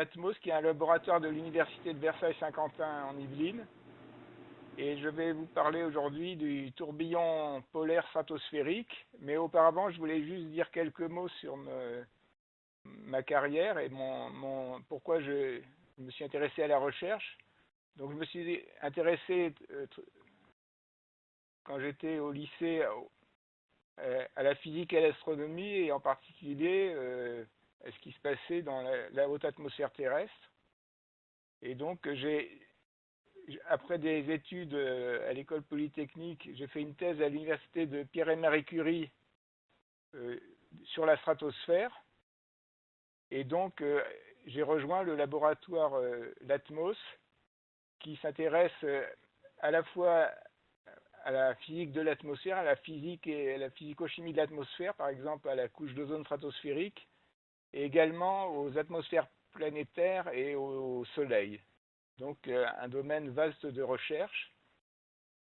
l'Atmos, qui est un laboratoire de l'Université de Versailles-Saint-Quentin en Yvelines. Et je vais vous parler aujourd'hui du tourbillon polaire stratosphérique. Mais auparavant, je voulais juste dire quelques mots sur ma carrière et pourquoi je me suis intéressé à la recherche. Donc, je me suis intéressé quand j'étais au lycée à la physique et à l'astronomie, et en particulier à ce qui se passait dans la haute atmosphère terrestre. Et donc, après des études à l'école polytechnique, j'ai fait une thèse à l'université de Pierre et Marie Curie sur la stratosphère. Et donc, j'ai rejoint le laboratoire l'Atmos, qui s'intéresse à la fois à la physique de l'atmosphère, à la physique et à la physico-chimie de l'atmosphère, par exemple à la couche d'ozone stratosphérique, et également aux atmosphères planétaires et au Soleil. Donc un domaine vaste de recherche.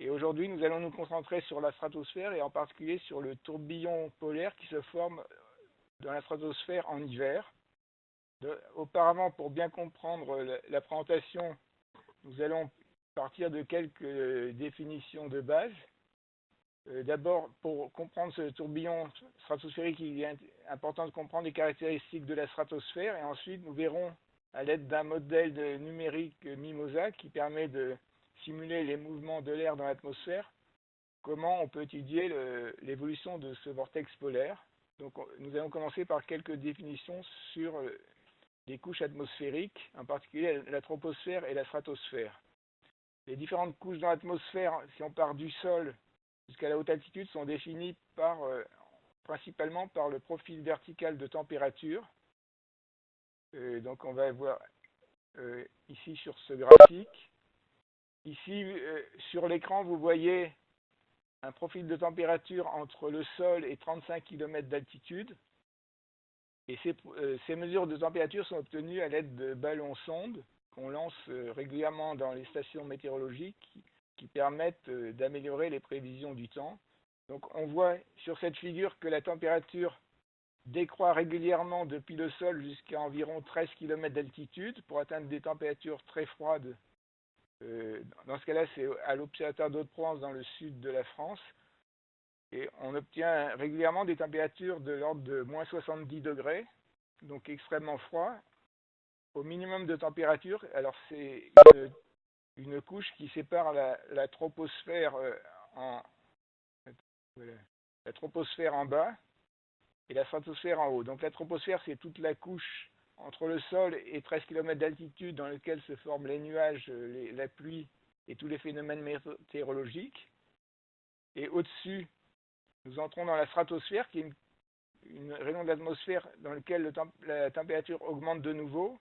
Et aujourd'hui, nous allons nous concentrer sur la stratosphère et en particulier sur le tourbillon polaire qui se forme dans la stratosphère en hiver. Auparavant, pour bien comprendre la présentation, nous allons partir de quelques définitions de base. D'abord, pour comprendre ce tourbillon stratosphérique, il est important de comprendre les caractéristiques de la stratosphère, et ensuite nous verrons à l'aide d'un modèle numérique MIMOSA qui permet de simuler les mouvements de l'air dans l'atmosphère, comment on peut étudier l'évolution de ce vortex polaire. Donc nous allons commencer par quelques définitions sur les couches atmosphériques, en particulier la troposphère et la stratosphère. Les différentes couches dans l'atmosphère, si on part du sol jusqu'à la haute altitude, sont définies principalement par le profil vertical de température. Donc on va voir ici sur ce graphique. Ici, sur l'écran, vous voyez un profil de température entre le sol et 35 km d'altitude. Et ces mesures de température sont obtenues à l'aide de ballons sondes qu'on lance régulièrement dans les stations météorologiques qui permettent d'améliorer les prévisions du temps. Donc on voit sur cette figure que la température décroît régulièrement depuis le sol jusqu'à environ 13 km d'altitude pour atteindre des températures très froides. Dans ce cas-là, c'est à l'observatoire d'Hauts-de-Provence dans le sud de la France. Et on obtient régulièrement des températures de l'ordre de moins 70 degrés, donc extrêmement froid. Au minimum de température, alors c'est une couche qui sépare la troposphère la troposphère en bas et la stratosphère en haut. Donc la troposphère, c'est toute la couche entre le sol et 13 km d'altitude dans laquelle se forment les nuages, la pluie et tous les phénomènes météorologiques. Et au-dessus, nous entrons dans la stratosphère, qui est une région de l'atmosphère dans laquelle la température augmente de nouveau.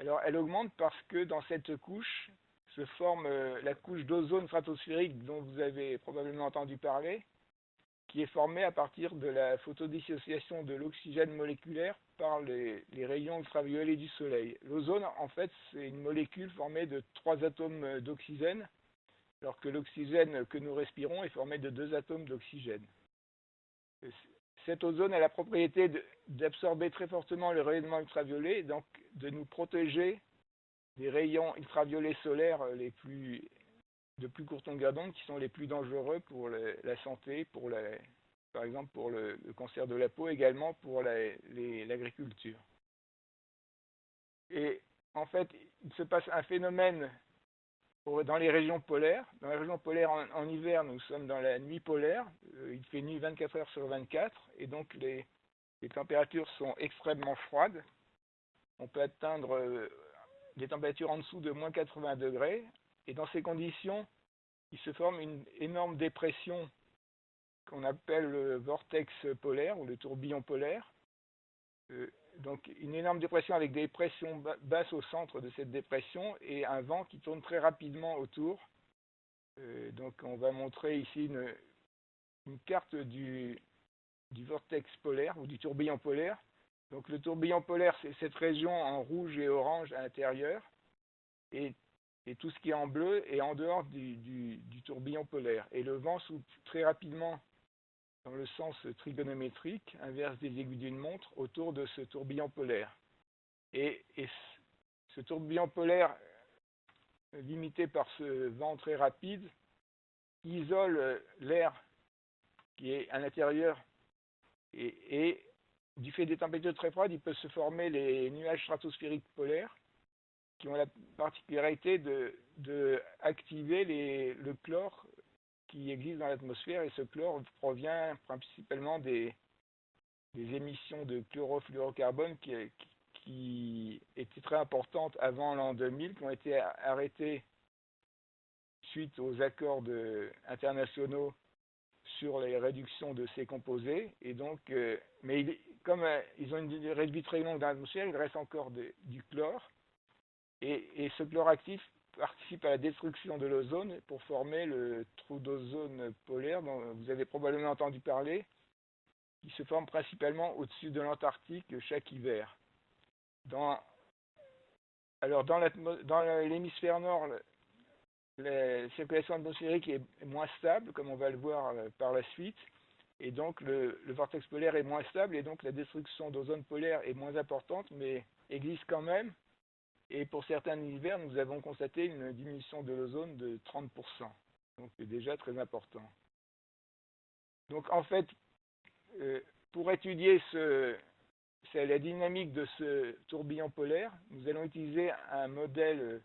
Alors elle augmente parce que dans cette couche se forme la couche d'ozone stratosphérique dont vous avez probablement entendu parler, qui est formée à partir de la photodissociation de l'oxygène moléculaire par les rayons ultraviolets du Soleil. L'ozone, en fait, c'est une molécule formée de 3 atomes d'oxygène, alors que l'oxygène que nous respirons est formé de 2 atomes d'oxygène. Cette ozone a la propriété d'absorber très fortement le rayonnement ultraviolet et donc de nous protéger des rayons ultraviolets solaires de plus courte longueur d'onde qui sont les plus dangereux pour la santé, par exemple pour le cancer de la peau, également pour l'agriculture. Et en fait, il se passe un phénomène dans les régions polaires. Dans les régions polaires, en hiver, nous sommes dans la nuit polaire. Il fait nuit 24 heures sur 24, et donc les températures sont extrêmement froides. On peut atteindre des températures en dessous de moins 80 degrés. Et dans ces conditions, il se forme une énorme dépression qu'on appelle le vortex polaire ou le tourbillon polaire. Donc une énorme dépression avec des pressions basses au centre de cette dépression et un vent qui tourne très rapidement autour. Donc on va montrer ici une carte du vortex polaire ou du tourbillon polaire. Donc le tourbillon polaire, c'est cette région en rouge et orange à l'intérieur, et tout ce qui est en bleu est en dehors du tourbillon polaire. Et le vent souffle très rapidement dans le sens trigonométrique, inverse des aiguilles d'une montre, autour de ce tourbillon polaire. Et ce tourbillon polaire, limité par ce vent très rapide, isole l'air qui est à l'intérieur et du fait des températures très froides, il peut se former les nuages stratosphériques polaires qui ont la particularité de activer le chlore qui existe dans l'atmosphère, et ce chlore provient principalement des émissions de chlorofluorocarbone qui étaient très importantes avant l'an 2000, qui ont été arrêtées suite aux accords internationaux sur les réductions de ces composés. Et donc, comme ils ont une durée de vie très longue dans l'atmosphère, il reste encore du chlore. Et ce chlore actif participe à la destruction de l'ozone pour former le trou d'ozone polaire dont vous avez probablement entendu parler, qui se forme principalement au-dessus de l'Antarctique chaque hiver. Dans l'hémisphère nord, la circulation atmosphérique est moins stable, comme on va le voir par la suite, et donc le vortex polaire est moins stable, et donc la destruction d'ozone polaire est moins importante, mais existe quand même. Et pour certains hivers, nous avons constaté une diminution de l'ozone de 30%. Donc c'est déjà très important. Donc en fait, pour étudier la dynamique de ce tourbillon polaire, nous allons utiliser un modèle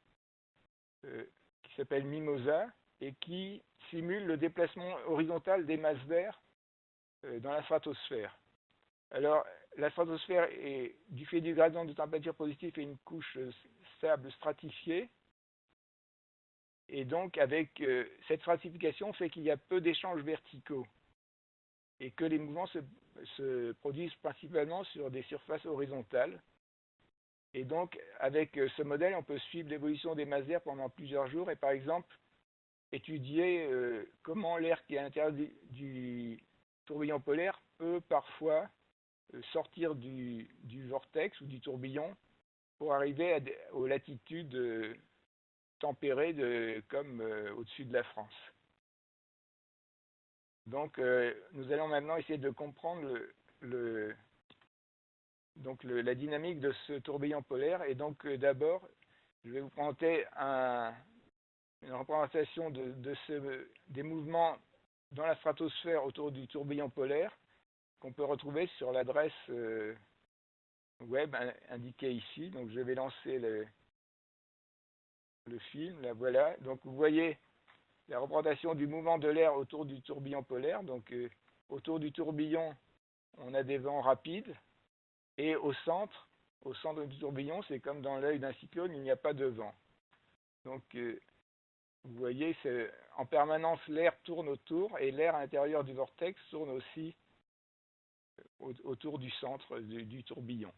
qui s'appelle MIMOSA et qui simule le déplacement horizontal des masses d'air dans la stratosphère. Alors, la stratosphère est, du fait du gradient de température positif, est une couche stable stratifiée. Et donc, avec cette stratification, fait qu'il y a peu d'échanges verticaux et que les mouvements se produisent principalement sur des surfaces horizontales. Et donc, avec ce modèle, on peut suivre l'évolution des masses d'air pendant plusieurs jours et, par exemple, étudier comment l'air qui est à l'intérieur du tourbillon polaire peut parfois sortir du vortex ou du tourbillon pour arriver aux latitudes tempérées comme au-dessus de la France. Donc, nous allons maintenant essayer de comprendre la dynamique de ce tourbillon polaire. Et donc, d'abord, je vais vous présenter une représentation des mouvements dans la stratosphère autour du tourbillon polaire qu'on peut retrouver sur l'adresse web indiquée ici. Donc, je vais lancer le film. Là, voilà. Donc, vous voyez la représentation du mouvement de l'air autour du tourbillon polaire. Donc, autour du tourbillon, on a des vents rapides. Et au centre du tourbillon, c'est comme dans l'œil d'un cyclone, il n'y a pas de vent. Donc, vous voyez, en permanence, l'air tourne autour et l'air à l'intérieur du vortex tourne aussi autour du centre du tourbillon.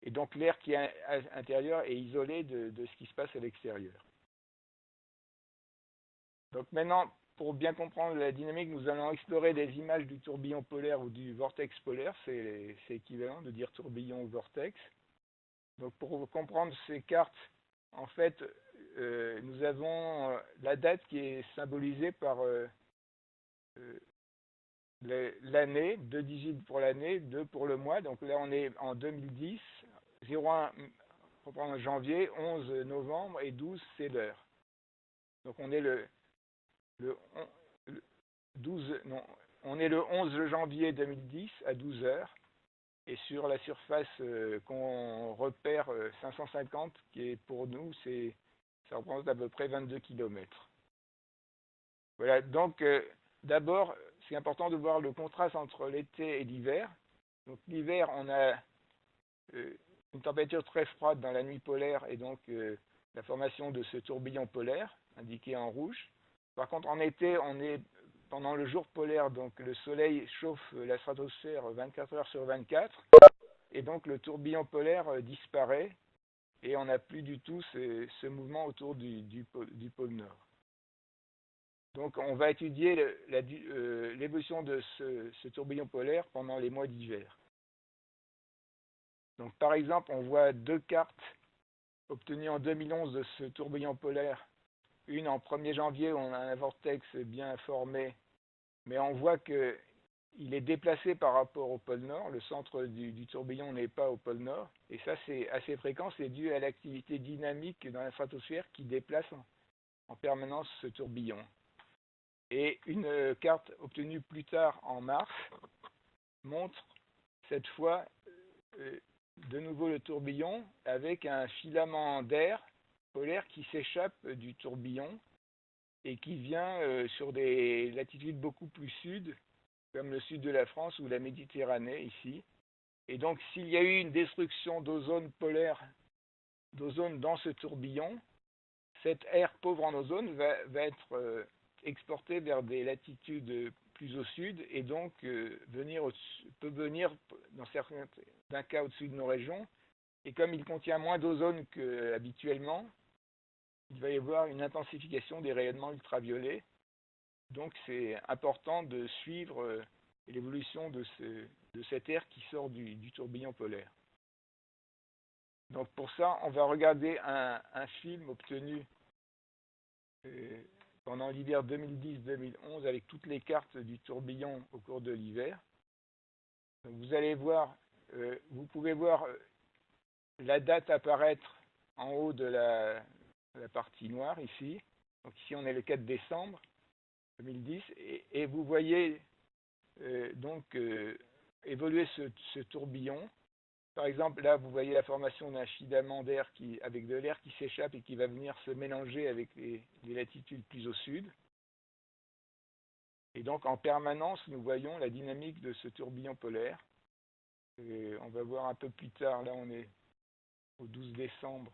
Et donc, l'air qui est à l'intérieur est isolé de ce qui se passe à l'extérieur. Donc maintenant, pour bien comprendre la dynamique, nous allons explorer des images du tourbillon polaire ou du vortex polaire. C'est équivalent de dire tourbillon ou vortex. Donc pour comprendre ces cartes, en fait, nous avons la date qui est symbolisée par l'année, 2 digits pour l'année, 2 pour le mois. Donc là, on est en 2010, 01 en janvier, 11 novembre et 12, c'est l'heure. Donc on est le 11 janvier 2010 à 12 heures, et sur la surface qu'on repère 550, qui est pour nous, ça représente à peu près 22 km. Voilà, donc d'abord, c'est important de voir le contraste entre l'été et l'hiver. Donc l'hiver, on a une température très froide dans la nuit polaire, et donc la formation de ce tourbillon polaire, indiqué en rouge. Par contre, en été, on est pendant le jour polaire, donc le soleil chauffe la stratosphère 24 heures sur 24, et donc le tourbillon polaire disparaît, et on n'a plus du tout ce mouvement autour du pôle Nord. Donc on va étudier l'évolution de ce tourbillon polaire pendant les mois d'hiver. Donc par exemple, on voit deux cartes obtenues en 2011 de ce tourbillon polaire. Une en 1er janvier, où on a un vortex bien formé, mais on voit qu'il il est déplacé par rapport au pôle Nord. Le centre du tourbillon n'est pas au pôle Nord. Et ça, c'est assez fréquent. C'est dû à l'activité dynamique dans la stratosphère qui déplace en permanence ce tourbillon. Et une carte obtenue plus tard en mars montre cette fois de nouveau le tourbillon avec un filament d'air polaire qui s'échappe du tourbillon et qui vient sur des latitudes beaucoup plus sud, comme le sud de la France ou la Méditerranée ici. Et donc, s'il y a eu une destruction d'ozone polaire, d'ozone dans ce tourbillon, cet air pauvre en ozone va être exporté vers des latitudes plus au sud et donc peut venir dans certains cas au-dessus de nos régions. Et comme il contient moins d'ozone qu'habituellement, il va y avoir une intensification des rayonnements ultraviolets. Donc c'est important de suivre l'évolution de cet air qui sort du tourbillon polaire. Donc pour ça, on va regarder un film obtenu pendant l'hiver 2010-2011 avec toutes les cartes du tourbillon au cours de l'hiver. Donc vous allez voir, vous pouvez voir la date apparaître en haut de la partie noire ici. Donc ici on est le 4 décembre 2010 et vous voyez évoluer ce tourbillon. Par exemple, là, vous voyez la formation d'un filament d'air avec de l'air qui s'échappe et qui va venir se mélanger avec les latitudes plus au sud. Et donc, en permanence, nous voyons la dynamique de ce tourbillon polaire. Et on va voir un peu plus tard, là, on est au 12 décembre.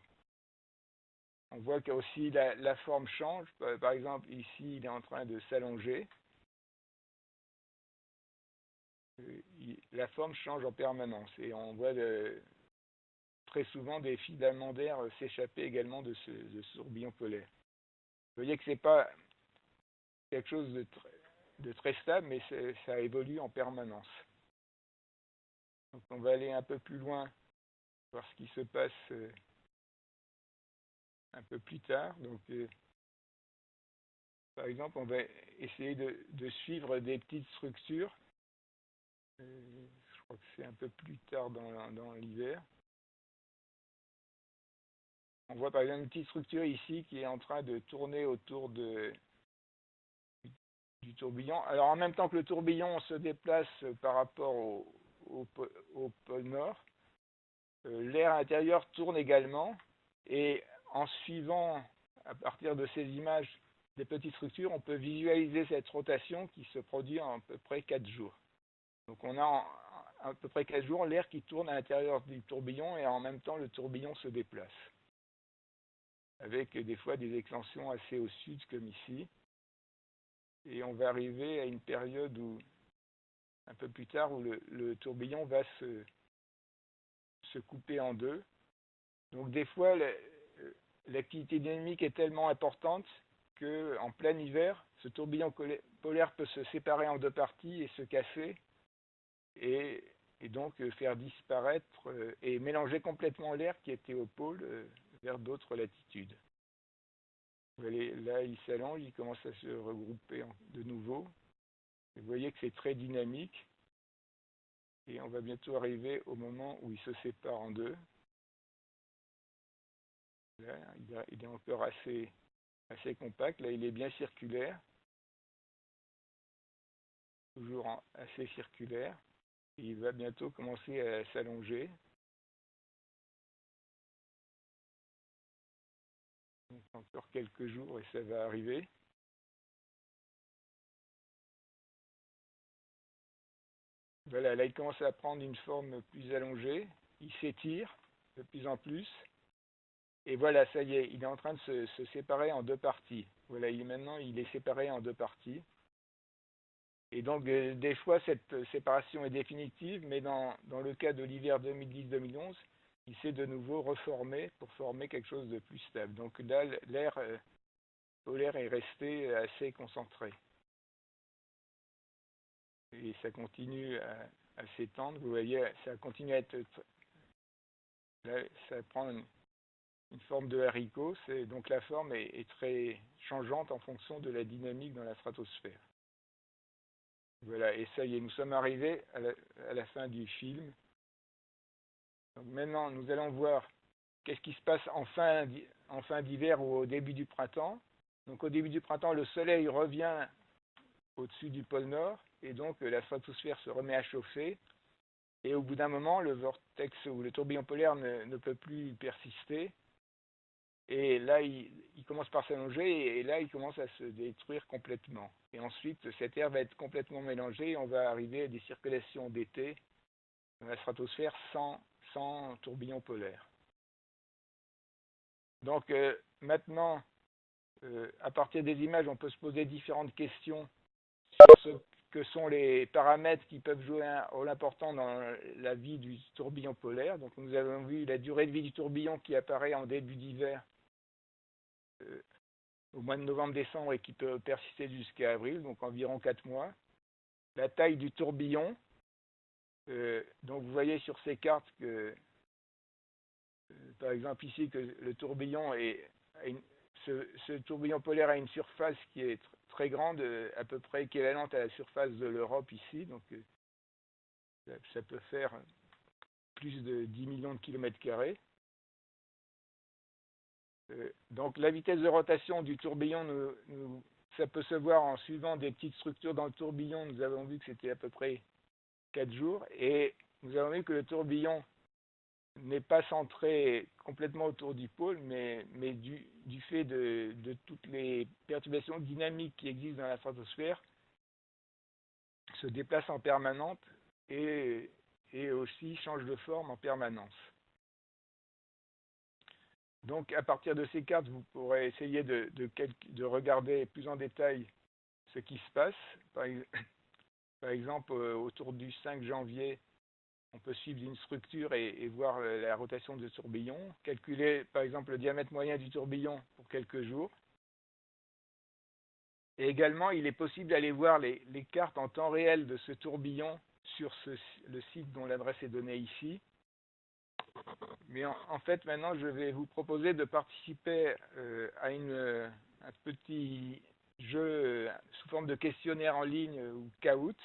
On voit que aussi la forme change. Par exemple, ici, il est en train de s'allonger. La forme change en permanence et on voit très souvent des filaments d'air s'échapper également de ce tourbillon polaire. Vous voyez que ce n'est pas quelque chose de très stable, mais ça évolue en permanence. Donc on va aller un peu plus loin, voir ce qui se passe un peu plus tard. Donc, par exemple, on va essayer de suivre des petites structures. Je crois que c'est un peu plus tard dans l'hiver. On voit par exemple une petite structure ici qui est en train de tourner autour du tourbillon. Alors en même temps que le tourbillon se déplace par rapport au pôle Nord, l'air intérieur tourne également et en suivant à partir de ces images des petites structures, on peut visualiser cette rotation qui se produit en à peu près 4 jours. Donc on a à peu près 4 jours l'air qui tourne à l'intérieur du tourbillon et en même temps le tourbillon se déplace, avec des fois des extensions assez au sud comme ici. Et on va arriver à une période où, un peu plus tard, où le tourbillon va se couper en deux. Donc des fois, l'activité dynamique est tellement importante qu'en plein hiver, ce tourbillon polaire peut se séparer en deux parties et se casser et donc faire disparaître et mélanger complètement l'air qui était au pôle vers d'autres latitudes. Là, il s'allonge, il commence à se regrouper de nouveau. Vous voyez que c'est très dynamique. Et on va bientôt arriver au moment où il se sépare en deux. Là, il est encore assez compact. Là, il est bien circulaire. Toujours assez circulaire. Et il va bientôt commencer à s'allonger. Donc, encore quelques jours et ça va arriver. Voilà, là, il commence à prendre une forme plus allongée. Il s'étire de plus en plus. Et voilà, ça y est, il est en train de se séparer en deux parties. Voilà, maintenant, il est séparé en deux parties. Et donc, des fois, cette séparation est définitive, mais dans le cas de l'hiver 2010-2011, il s'est de nouveau reformé pour former quelque chose de plus stable. Donc là, l'air polaire est resté assez concentré. Et ça continue à s'étendre. Vous voyez, ça continue à être... Là, ça prend une forme de haricot. Donc la forme est très changeante en fonction de la dynamique dans la stratosphère. Voilà, et ça y est, nous sommes arrivés à la fin du film. Donc maintenant, nous allons voir qu'est-ce qui se passe en fin d'hiver ou au début du printemps. Donc au début du printemps, le soleil revient au-dessus du pôle Nord, et donc la stratosphère se remet à chauffer. Et au bout d'un moment, le vortex ou le tourbillon polaire ne peut plus persister. Et là, il commence par s'allonger et là, il commence à se détruire complètement. Et ensuite, cette air va être complètement mélangée et on va arriver à des circulations d'été dans la stratosphère sans tourbillon polaire. Donc maintenant, à partir des images, on peut se poser différentes questions sur ce que sont les paramètres qui peuvent jouer un rôle important dans la vie du tourbillon polaire. Donc nous avons vu la durée de vie du tourbillon qui apparaît en début d'hiver euh, au mois de novembre-décembre et qui peut persister jusqu'à avril, donc environ 4 mois. La taille du tourbillon, donc vous voyez sur ces cartes que, par exemple ici, que le tourbillon ce tourbillon polaire a une surface qui est très grande, à peu près équivalente à la surface de l'Europe ici, donc ça peut faire plus de 10 millions de kilomètres carrés. Donc la vitesse de rotation du tourbillon, ça peut se voir en suivant des petites structures dans le tourbillon. Nous avons vu que c'était à peu près 4 jours. Et nous avons vu que le tourbillon n'est pas centré complètement autour du pôle, mais du fait de toutes les perturbations dynamiques qui existent dans la stratosphère, se déplace en permanence et aussi change de forme en permanence. Donc, à partir de ces cartes, vous pourrez essayer de regarder plus en détail ce qui se passe. Par exemple, autour du 5 janvier, on peut suivre une structure et voir la rotation de tourbillon, calculer par exemple le diamètre moyen du tourbillon pour quelques jours. Et également, il est possible d'aller voir les cartes en temps réel de ce tourbillon sur le site dont l'adresse est donnée ici. Mais en fait, maintenant, je vais vous proposer de participer à un petit jeu sous forme de questionnaire en ligne ou Kahoot,